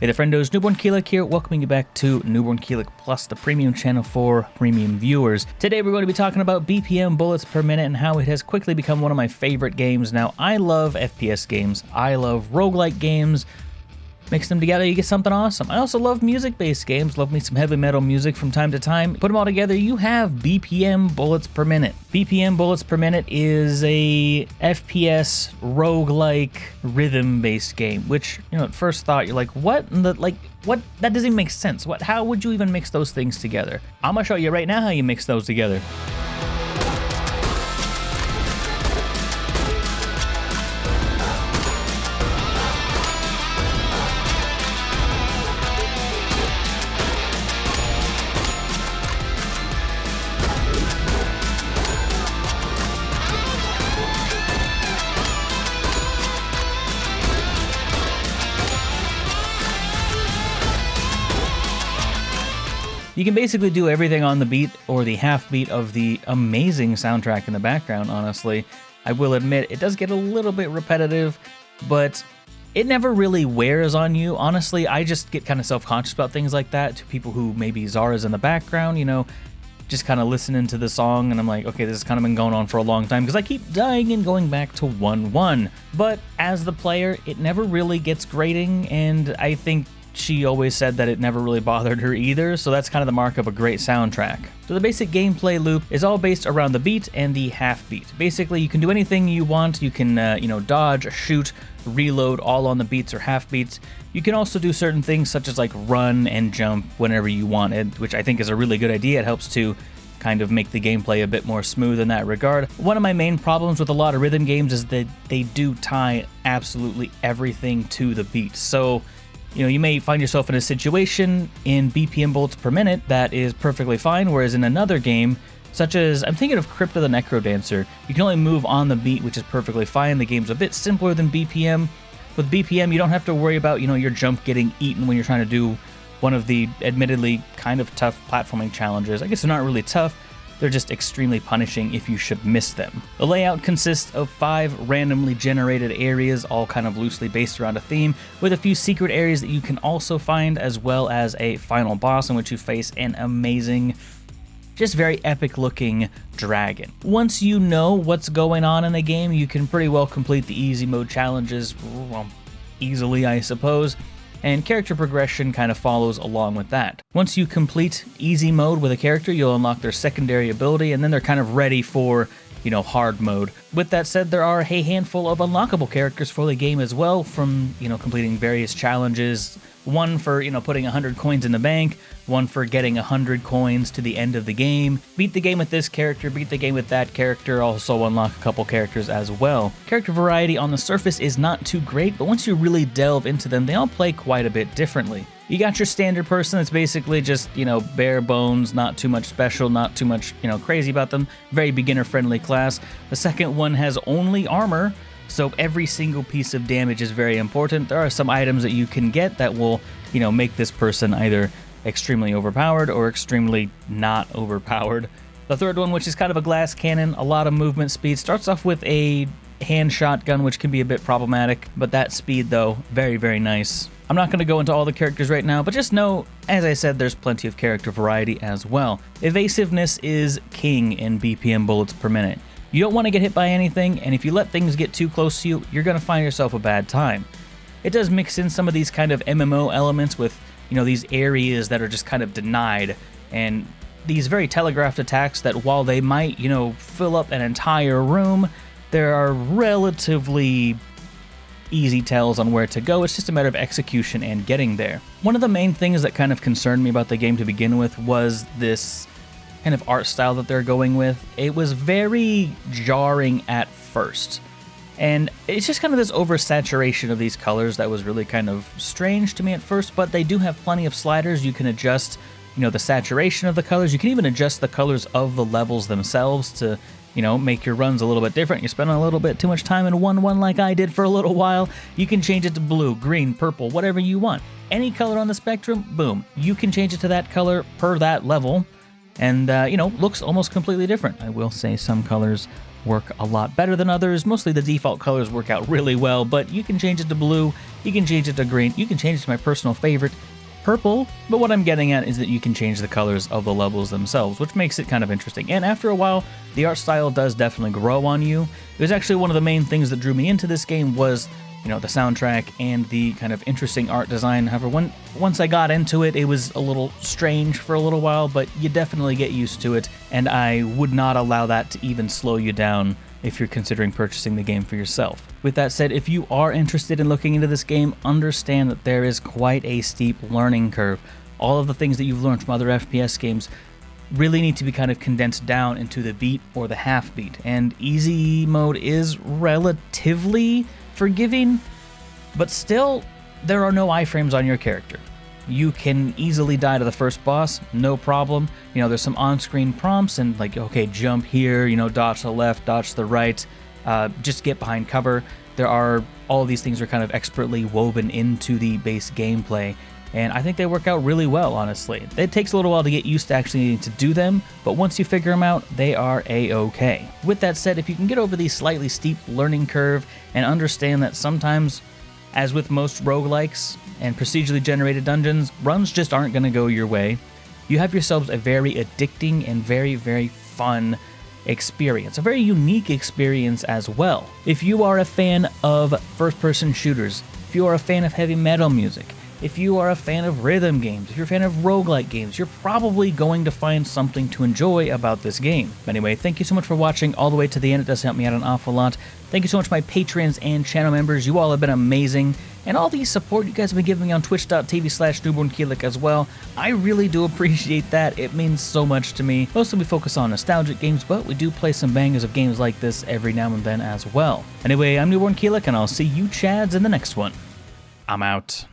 Hey there friendos, Newbornkilik here, welcoming you back to Newbornkilik Plus, the premium channel for premium viewers. Today we're going to be talking about BPM bullets per minute and how it has quickly become one of my favorite games. Now, I love FPS games, I love roguelike games. Mix them together, you get something awesome. I also love music-based games, love me some heavy metal music from time to time. Put them all together, you have BPM bullets per minute. BPM bullets per minute is a FPS roguelike rhythm-based game, which, at first thought, you're like, what? What? That doesn't even make sense. How would you even mix those things together? I'm gonna show you right now how you mix those together. You can basically do everything on the beat or the half beat of the amazing soundtrack in the background, honestly. I will admit, it does get a little bit repetitive, but it never really wears on you. Honestly, I just get kind of self-conscious about things like that. To people who maybe Zara's in the background, just kind of listening to the song, and I'm like, okay, this has kind of been going on for a long time, because I keep dying and going back to 1-1. But as the player, it never really gets grating, and I think she always said that it never really bothered her either, so that's kind of the mark of a great soundtrack. So the basic gameplay loop is all based around the beat and the half beat. Basically, you can do anything you want. You can, dodge, shoot, reload, all on the beats or half beats. You can also do certain things such as like run and jump whenever you want it, which I think is a really good idea. It helps to kind of make the gameplay a bit more smooth in that regard. One of my main problems with a lot of rhythm games is that they do tie absolutely everything to the beat. So you may find yourself in a situation in BPM bullets per minute that is perfectly fine, whereas in another game, such as, I'm thinking of Crypto the Necrodancer, you can only move on the beat, which is perfectly fine. The game's a bit simpler than BPM. With BPM, you don't have to worry about, your jump getting eaten when you're trying to do one of the admittedly kind of tough platforming challenges. I guess they're not really tough. They're just extremely punishing if you should miss them. The layout consists of 5 randomly generated areas, all kind of loosely based around a theme, with a few secret areas that you can also find, as well as a final boss in which you face an amazing, just very epic looking dragon. Once you know what's going on in the game, you can pretty well complete the easy mode challenges, well, easily I suppose, and character progression kind of follows along with that. Once you complete easy mode with a character, you'll unlock their secondary ability, and then they're kind of ready for, hard mode. With that said, there are a handful of unlockable characters for the game as well, from, completing various challenges. One for, putting 100 coins in the bank, one for getting 100 coins to the end of the game. Beat the game with this character, beat the game with that character, also unlock a couple characters as well. Character variety on the surface is not too great, but once you really delve into them, they all play quite a bit differently. You got your standard person, it's basically just, bare bones, not too much special, not too much, crazy about them. Very beginner-friendly class. The second one has only armor, so every single piece of damage is very important. There are some items that you can get that will, make this person either extremely overpowered or extremely not overpowered. The third one, which is kind of a glass cannon, a lot of movement speed, starts off with a hand shotgun, which can be a bit problematic, but that speed, though, very, very nice. I'm not going to go into all the characters right now, but just know, as I said, there's plenty of character variety as well. Evasiveness is king in BPM bullets per minute. You don't want to get hit by anything, and if you let things get too close to you, you're going to find yourself a bad time. It does mix in some of these kind of MMO elements with, these areas that are just kind of denied, and these very telegraphed attacks that while they might, fill up an entire room, there are relatively easy tells on where to go. It's just a matter of execution and getting there. One of the main things that kind of concerned me about the game to begin with was this kind of art style that they're going with. It was very jarring at first, and it's just kind of this oversaturation of these colors that was really kind of strange to me at first, but they do have plenty of sliders. You can adjust, the saturation of the colors. You can even adjust the colors of the levels themselves to, make your runs a little bit different. You spend a little bit too much time in 1-1 like I did for a little while, you can change it to blue, green, purple, whatever you want. Any color on the spectrum, boom, you can change it to that color per that level, and, looks almost completely different. I will say some colors work a lot better than others. Mostly the default colors work out really well, but you can change it to blue, you can change it to green, you can change it to my personal favorite, purple, but what I'm getting at is that you can change the colors of the levels themselves, which makes it kind of interesting. And after a while, the art style does definitely grow on you. It was actually one of the main things that drew me into this game was, you know, the soundtrack and the kind of interesting art design. However, once I got into it, it was a little strange for a little while, but you definitely get used to it, and I would not allow that to even slow you down if you're considering purchasing the game for yourself. With that said, if you are interested in looking into this game, understand that there is quite a steep learning curve. All of the things that you've learned from other FPS games really need to be kind of condensed down into the beat or the half beat, and easy mode is relatively forgiving, but still, there are no iframes on your character. You can easily die to the first boss, no problem. You know, there's some on-screen prompts and like, okay, jump here, you know, dodge to the left, dodge to the right, just get behind cover. All of these things are kind of expertly woven into the base gameplay, and I think they work out really well, honestly. It takes a little while to get used to actually needing to do them, but once you figure them out, they are a-okay. With that said, if you can get over the slightly steep learning curve and understand that sometimes, as with most roguelikes and procedurally generated dungeons, runs just aren't going to go your way, you have yourselves a very addicting and very, very fun experience. A very unique experience as well. If you are a fan of first-person shooters, if you are a fan of heavy metal music, if you are a fan of rhythm games, if you're a fan of roguelike games, you're probably going to find something to enjoy about this game. Anyway, thank you so much for watching all the way to the end. It does help me out an awful lot. Thank you so much my patrons and channel members. You all have been amazing. And all the support you guys have been giving me on twitch.tv/Newbornkilik as well. I really do appreciate that. It means so much to me. Mostly we focus on nostalgic games, but we do play some bangers of games like this every now and then as well. Anyway, I'm Newbornkilik, and I'll see you chads in the next one. I'm out.